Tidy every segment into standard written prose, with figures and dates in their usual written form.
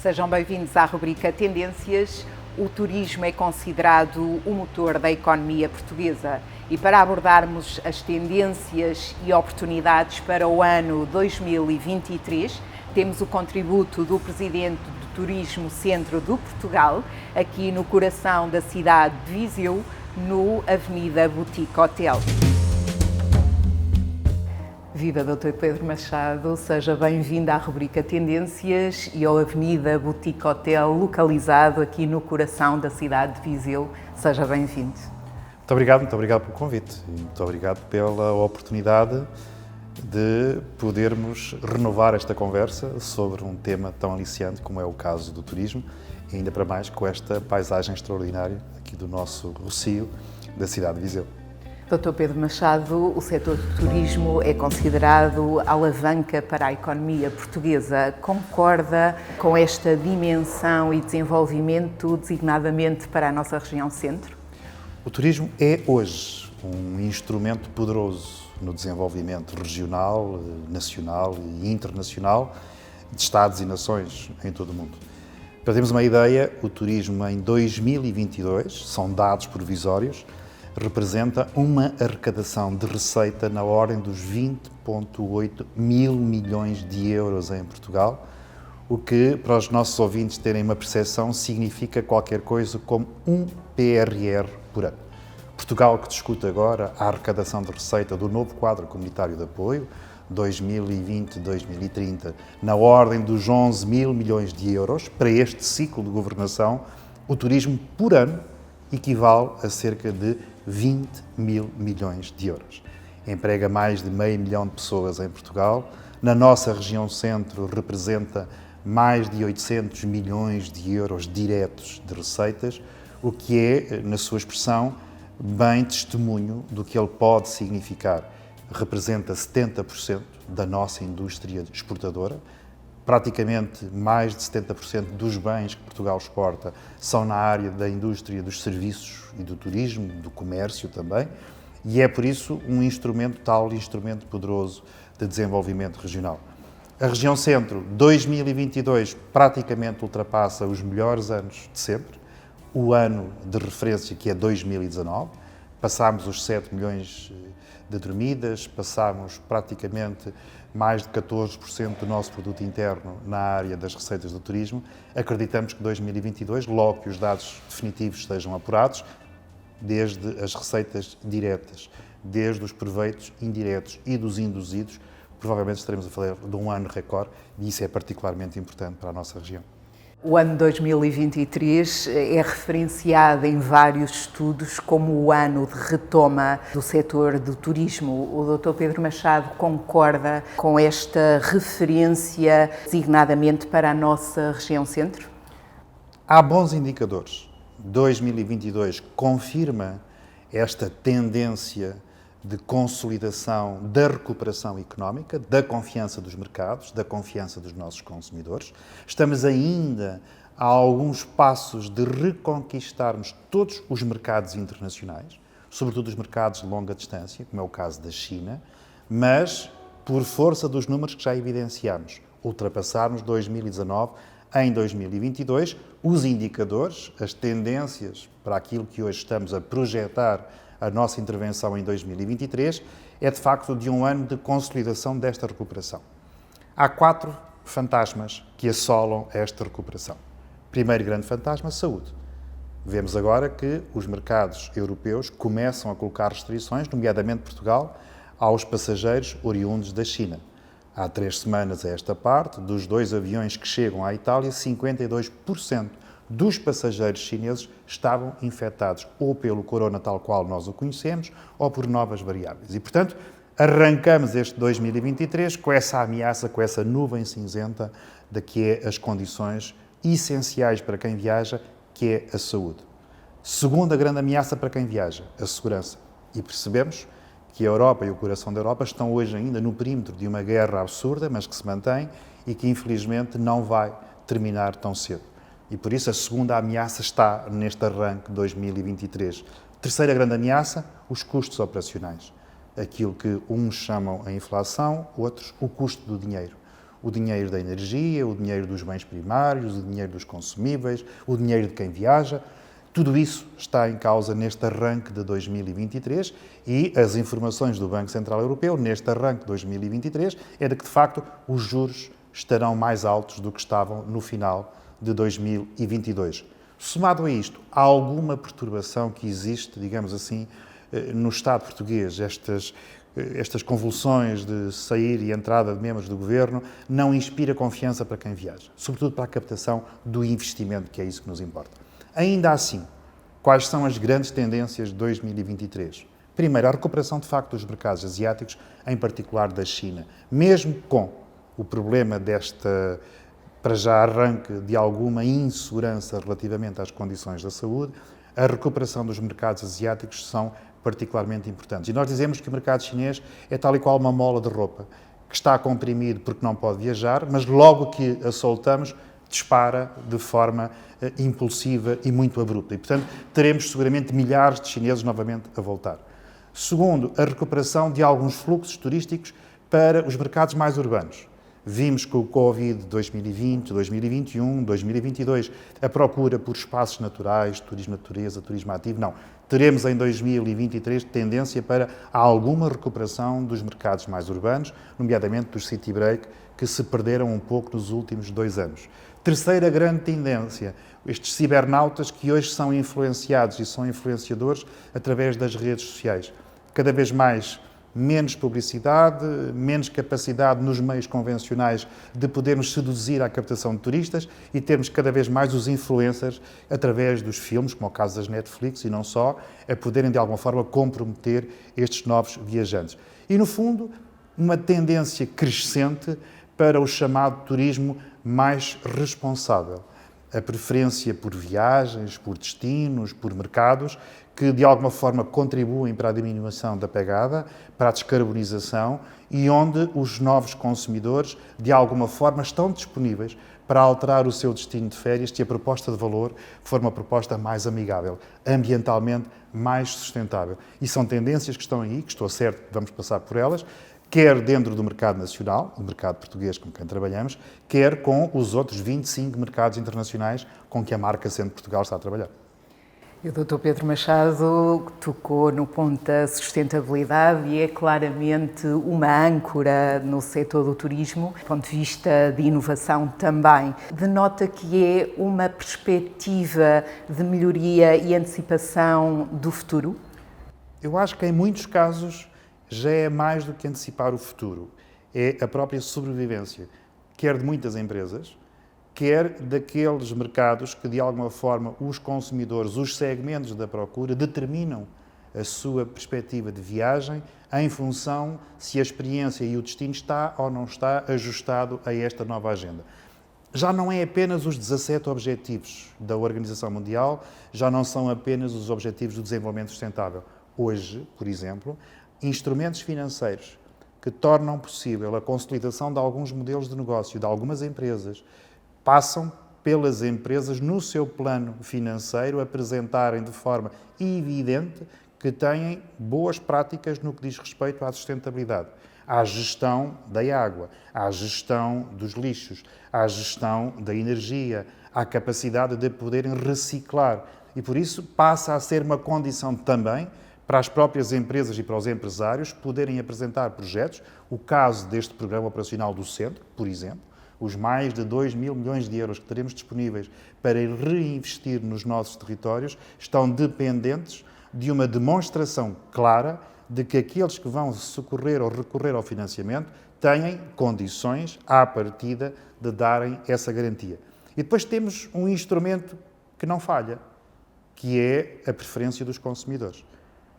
Sejam bem-vindos à rubrica Tendências. O turismo é considerado o motor da economia portuguesa e para abordarmos as tendências e oportunidades para o ano 2023, temos o contributo do Presidente do Turismo Centro de Portugal, aqui no coração da cidade de Viseu, no Avenida Boutique Hotel. Viva Dr. Pedro Machado, seja bem-vindo à rubrica Tendências e ao Avenida Boutique Hotel, localizado aqui no coração da cidade de Viseu. Seja bem-vindo. Muito obrigado pelo convite e muito obrigado pela oportunidade de podermos renovar esta conversa sobre um tema tão aliciante como é o caso do turismo, e ainda para mais com esta paisagem extraordinária aqui do nosso Rossio, da cidade de Viseu. Dr. Pedro Machado, o setor do turismo é considerado alavanca para a economia portuguesa. Concorda com esta dimensão e desenvolvimento, designadamente para a nossa região centro? O turismo é hoje um instrumento poderoso no desenvolvimento regional, nacional e internacional de Estados e nações em todo o mundo. Para termos uma ideia, o turismo em 2022, são dados provisórios, representa uma arrecadação de receita na ordem dos 20,8 mil milhões de euros em Portugal, o que, para os nossos ouvintes terem uma percepção, significa qualquer coisa como um PRR por ano. Portugal, que discute agora a arrecadação de receita do novo quadro comunitário de apoio, 2020-2030, na ordem dos 11 mil milhões de euros, para este ciclo de governação, o turismo por ano equivale a cerca de 20 mil milhões de euros. Emprega mais de meio milhão de pessoas em Portugal. Na nossa região centro representa mais de 800 milhões de euros diretos de receitas, o que é, na sua expressão, bem testemunho do que ele pode significar. Representa 70% da nossa indústria exportadora. Praticamente mais de 70% dos bens que Portugal exporta são na área da indústria dos serviços e do turismo, do comércio também, e é por isso um instrumento poderoso de desenvolvimento regional. A região centro, 2022, praticamente ultrapassa os melhores anos de sempre, o ano de referência que é 2019, passámos os 7 milhões de dormidas, passámos praticamente mais de 14% do nosso produto interno na área das receitas do turismo. Acreditamos que 2022, logo que os dados definitivos sejam apurados, desde as receitas diretas, desde os proveitos indiretos e dos induzidos, provavelmente estaremos a falar de um ano recorde, e isso é particularmente importante para a nossa região. O ano 2023 é referenciado em vários estudos como o ano de retoma do setor do turismo. O Dr. Pedro Machado concorda com esta referência designadamente para a nossa região centro? Há bons indicadores. 2022 confirma esta tendência de consolidação da recuperação económica, da confiança dos mercados, da confiança dos nossos consumidores. Estamos ainda a alguns passos de reconquistarmos todos os mercados internacionais, sobretudo os mercados de longa distância, como é o caso da China, mas, por força dos números que já evidenciamos, ultrapassarmos 2019 em 2022, os indicadores, as tendências para aquilo que hoje estamos a projetar a nossa intervenção em 2023, é de facto de um ano de consolidação desta recuperação. Há 4 fantasmas que assolam esta recuperação. Primeiro grande fantasma, saúde. Vemos agora que os mercados europeus começam a colocar restrições, nomeadamente Portugal, aos passageiros oriundos da China. Há 3 semanas a esta parte, dos 2 aviões que chegam à Itália, 52% dos passageiros chineses estavam infectados ou pelo corona tal qual nós o conhecemos ou por novas variáveis. E, portanto, arrancamos este 2023 com essa ameaça, com essa nuvem cinzenta de que é as condições essenciais para quem viaja, que é a saúde. Segunda grande ameaça para quem viaja, a segurança. E percebemos que a Europa e o coração da Europa estão hoje ainda no perímetro de uma guerra absurda, mas que se mantém e que infelizmente não vai terminar tão cedo. E por isso a segunda ameaça está neste arranque de 2023. Terceira grande ameaça, os custos operacionais. Aquilo que uns chamam a inflação, outros o custo do dinheiro. o dinheiro da energia, o dinheiro dos bens primários, o dinheiro dos consumíveis, o dinheiro de quem viaja. Tudo isso está em causa neste arranque de 2023 e as informações do Banco Central Europeu neste arranque de 2023 é de que, de facto, os juros estarão mais altos do que estavam no final de 2022. Somado a isto, há alguma perturbação que existe, digamos assim, no Estado português, estas convulsões de sair e entrada de membros do Governo, não inspira confiança para quem viaja, sobretudo para a captação do investimento, que é isso que nos importa. Ainda assim, quais são as grandes tendências de 2023? Primeiro, a recuperação de facto dos mercados asiáticos, em particular da China. Mesmo com o problema desta, para já, arranque de alguma insegurança relativamente às condições da saúde, a recuperação dos mercados asiáticos são particularmente importantes. E nós dizemos que o mercado chinês é tal e qual uma mola de roupa, que está comprimido porque não pode viajar, mas logo que a soltamos, dispara de forma impulsiva e muito abrupta. E, portanto, teremos seguramente milhares de chineses novamente a voltar. Segundo, a recuperação de alguns fluxos turísticos para os mercados mais urbanos. Vimos que o Covid 2020, 2021, 2022, a procura por espaços naturais, turismo de natureza, turismo ativo, não. Teremos em 2023 tendência para alguma recuperação dos mercados mais urbanos, nomeadamente dos city break, que se perderam um pouco nos últimos 2 anos. Terceira grande tendência, estes cibernautas que hoje são influenciados e são influenciadores através das redes sociais. Cada vez mais menos publicidade, menos capacidade nos meios convencionais de podermos seduzir a captação de turistas e termos cada vez mais os influencers através dos filmes, como é o caso das Netflix e não só, a poderem de alguma forma comprometer estes novos viajantes. E no fundo, uma tendência crescente para o chamado turismo mais responsável. A preferência por viagens, por destinos, por mercados, que de alguma forma contribuem para a diminuição da pegada, para a descarbonização e onde os novos consumidores de alguma forma estão disponíveis para alterar o seu destino de férias se a proposta de valor for uma proposta mais amigável, ambientalmente mais sustentável. E são tendências que estão aí, que estou certo que vamos passar por elas, quer dentro do mercado nacional, o mercado português com quem trabalhamos, quer com os outros 25 mercados internacionais com que a marca Centro Portugal está a trabalhar. O Dr. Pedro Machado tocou no ponto da sustentabilidade e é claramente uma âncora no setor do turismo, do ponto de vista de inovação também. Denota que é uma perspectiva de melhoria e antecipação do futuro? Eu acho que em muitos casos já é mais do que antecipar o futuro. É a própria sobrevivência, quer de muitas empresas, quer daqueles mercados que, de alguma forma, os consumidores, os segmentos da procura, determinam a sua perspectiva de viagem em função se a experiência e o destino está ou não está ajustado a esta nova agenda. Já não é apenas os 17 objetivos da Organização Mundial, já não são apenas os objetivos do desenvolvimento sustentável. Hoje, por exemplo, instrumentos financeiros que tornam possível a consolidação de alguns modelos de negócio de algumas empresas passam pelas empresas no seu plano financeiro apresentarem de forma evidente que têm boas práticas no que diz respeito à sustentabilidade, à gestão da água, à gestão dos lixos, à gestão da energia, à capacidade de poderem reciclar. E por isso passa a ser uma condição também para as próprias empresas e para os empresários poderem apresentar projetos. O caso deste Programa Operacional do Centro, por exemplo, os mais de 2 mil milhões de euros que teremos disponíveis para reinvestir nos nossos territórios estão dependentes de uma demonstração clara de que aqueles que vão socorrer ou recorrer ao financiamento têm condições, à partida, de darem essa garantia. E depois temos um instrumento que não falha, que é a preferência dos consumidores.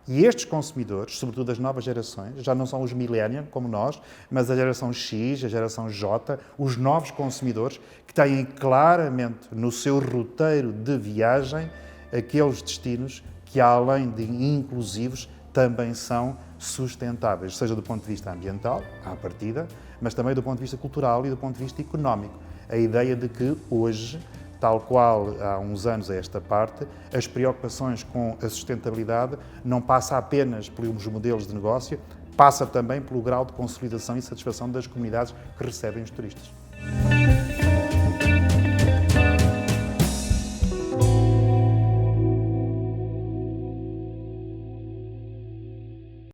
E estes consumidores, sobretudo as novas gerações, já não são os millennials como nós, mas a geração X, a geração J, os novos consumidores que têm claramente no seu roteiro de viagem aqueles destinos que, além de inclusivos, também são sustentáveis, seja do ponto de vista ambiental, à partida, mas também do ponto de vista cultural e do ponto de vista económico. A ideia de que hoje, tal qual há uns anos a esta parte, as preocupações com a sustentabilidade não passa apenas pelos modelos de negócio, passa também pelo grau de consolidação e satisfação das comunidades que recebem os turistas.